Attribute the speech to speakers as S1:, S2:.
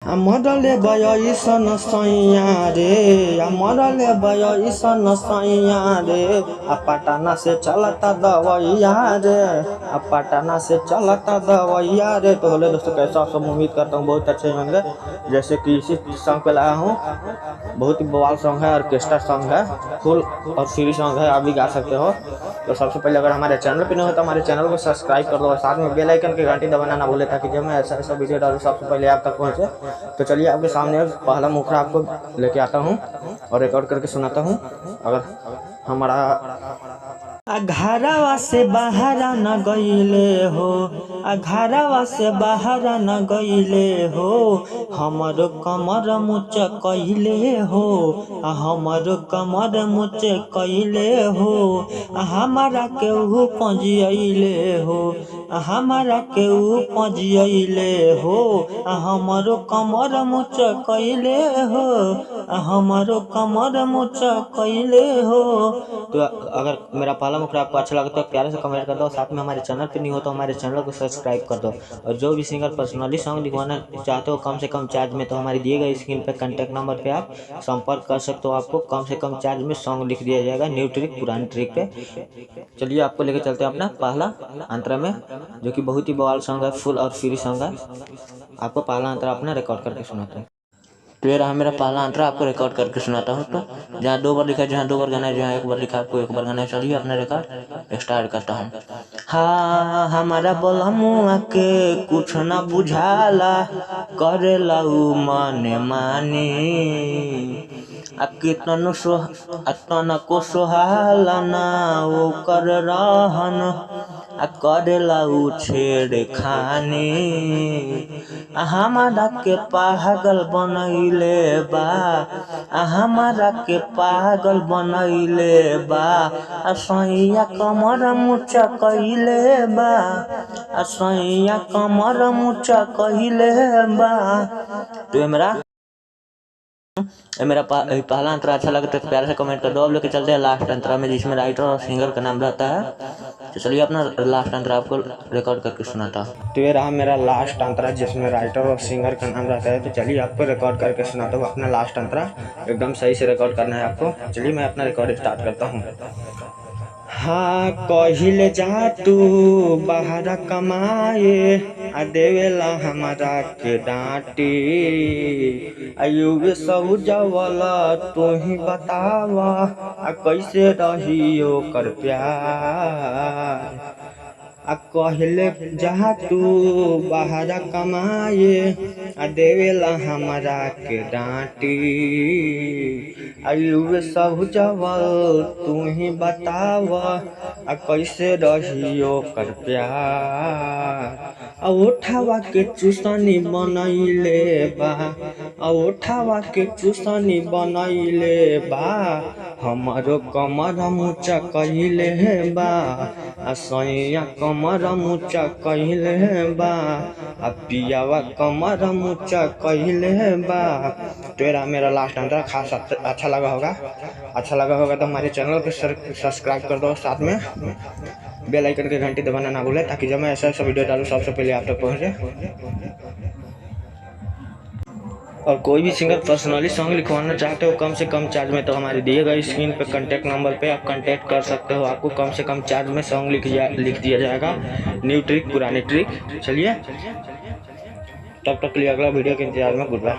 S1: मरले बयसन सैया रे, मरले बयसन सैया रे, पटना से चलता दवैया रे, पटना से चलता दवैया रे। तो हेलो दोस्तों, कैसा आप सब? उम्मीद करता हूँ बहुत अच्छे होंगे। जैसे कि इसी सॉन्ग पे लाया हूँ, बहुत ही बवाल सॉन्ग है, ऑर्केस्ट्रा सॉन्ग है, फुल और फ्री सॉन्ग है, आप भी गा सकते हो। तो सबसे पहले अगर हमारे चैनल पे नहीं हो तो हमारे चैनल को सब्सक्राइब कर दो और साथ में बेल आइकन की घंटी दबाना ना भूले, ताकि जब मैं ऐसा वीडियो डालूँ सबसे पहले आप तक पहुँचे। तो चलिए आपके सामने पहला मुखड़ा आपको लेके आता हूँ और रिकॉर्ड करके सुनाता हूँ। अगर हमारा घरवा से बाहर न गईले हो, घरवा से बाहर न गईले हो, हमर कमर मुच कइले हो, हमर कमर मुच कइले हो, हमारा केहू पजियले हो, हमारा केहू पजियले हो, हमरो कमर मुच कइले हो, हमरो कमर मुच कइले हो। तो अगर मेरा पहला मुखड़ा आपको अच्छा लगा तो प्यारे से कमेंट कर दो, साथ में हमारे चैनल पे नहीं हो तो हमारे चैनल को सब्सक्राइब कर दो। और जो भी सिंगर पर्सनली सॉन्ग लिखवाना चाहते हो कम से कम चार्ज में, तो हमारी दिए गए स्क्रीन पे कॉन्टैक्ट नंबर पे आप संपर्क कर सकते हो। आपको कम से कम चार्ज में सॉन्ग लिख दिया जाएगा, न्यू ट्रिक पुरानी ट्रिक पे। चलिए आपको लेके चलते हैं अपना पहला अंतरा में, जो कि बहुत ही बवाल सॉन्ग है, फुल और फ्री सॉन्ग है। आपको पहला अंतरा अपना रिकॉर्ड करके सुनाते हैं। तो ये रहा मेरा पहला अंतरा, आपको रिकॉर्ड करके सुनाता हूँ। तो जहाँ 2 बार लिखा है, जहाँ 2 बार गाना है, जहाँ 1 बार लिखा है आपको 1 बार गाना है। चलिए अपना रिकॉर्ड स्टार्ट करता हूँ। हाँ हमारा बोलमुआ के कुछ न बुझाला, करेला उ माने मानी, कितना को सोहाला ना वो कर रहन, करेला उ छेड़ खानी, हमारा के पागल बनैले बा, हमारा के पागल बनैले बा, सैया कमर मुचा कइले बा, सैया कमर मुचा कइले बा। तो मेरा पहला अंतरा अच्छा लगे तो प्यार से कमेंट कर दो। अब लेके चलते हैं लास्ट अंतरा में, जिसमें राइटर और सिंगर का नाम रहता है। तो चलिए अपना लास्ट अंतरा आपको रिकॉर्ड करके सुनाता हूँ। तो ये रहा मेरा लास्ट अंतरा, जिसमें राइटर और सिंगर का नाम रहता है। तो चलिए आपको रिकॉर्ड करके सुनाता हूँ अपना लास्ट अंतरा। एकदम सही से रिकॉर्ड करना है आपको। चलिए मैं अपना रिकॉर्ड स्टार्ट करता हूँ। हाँ कहिले जा तू बाहर कमाए, देवेला हमारा के डांटी, आयुब सब जवला तू ही बतावा, कैसे रही ओकर प्यार। कहले जा तू बाहर कमाए, देवेला हमारा के डांटी, आयुब सब जवल तू ही बतावा, कैसे रही ओकर प्यार। उठावा के चूसनी बनैले बा, उठावा के चूसनी बनैले बा, हमारो कमर मुचा कइले बा, सैया कमर मुचा कइले बा, पियावा कमर मुचा कइले बा। तो मेरा लास्ट अंतरा खास अच्छा लगा होगा। अच्छा लगा होगा तो हमारे चैनल को सब्सक्राइब कर दो, साथ में बेल आइकन की घंटी दबाना ना भूले, ताकि जब मैं ऐसा वीडियो डालूँ सबसे पहले आप तक पहुँचे। और कोई भी सिंगर पर्सनली सॉन्ग लिखवाना चाहते हो कम से कम चार्ज में, तो हमारे दिए गए स्क्रीन पे कॉन्टैक्ट नंबर पे आप कॉन्टैक्ट कर सकते हो। आपको कम से कम चार्ज में सॉन्ग लिख दिया जाएगा, न्यू ट्रिक पुरानी ट्रिक। चलिए तब तक के लिए अगला वीडियो के इंतजार में, गुड बाय।